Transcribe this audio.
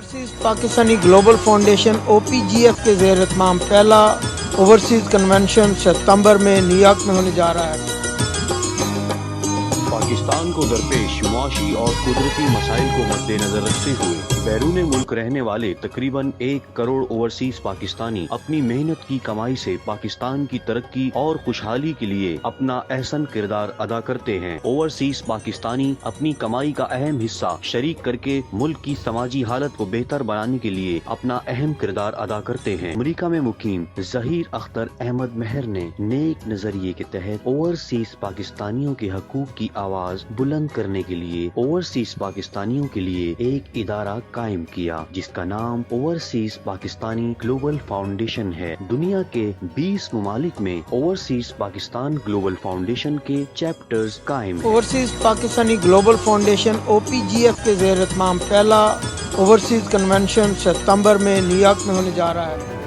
Overseas Pakistani global foundation OPGF के ज़ेर एहतमाम पहला ओवरसीज कन्वेंशन सितंबर में न्यूयॉर्क में होने जा रहा है। पाकिस्तान को दरपेश मुआशी और कुदरती मसाइल को मद्देनजर रखते हुए बैरून मुल्क रहने वाले तकरीबन 1 करोड़ ओवरसीज पाकिस्तानी अपनी मेहनत की कमाई से पाकिस्तान की तरक्की और खुशहाली के लिए अपना अहसन किरदार अदा करते हैं। ओवरसीज पाकिस्तानी अपनी कमाई का अहम हिस्सा शरीक करके मुल्क की समाजी हालत को बेहतर बनाने के लिए अपना अहम किरदार अदा करते हैं। अमेरिका में मुकीम ज़हीर अख्तर अहमद महर ने नेक नजरिए के तहत ओवरसीज पाकिस्तानियों के हकूक की आवाज बुलंद करने के लिए ओवरसीज पाकिस्तानियों के लिए एक इदारा कायम किया जिसका नाम ओवरसीज पाकिस्तानी ग्लोबल फाउंडेशन है। दुनिया के 20 ममालिक में ओवरसीज पाकिस्तान ग्लोबल फाउंडेशन के चैप्टर्स कायम हैं। Overseas Pakistani global foundation OPGF के ज़ेर एहतमाम पहला ओवरसीज कन्वेंशन सितंबर में न्यूयॉर्क में होने जा रहा है।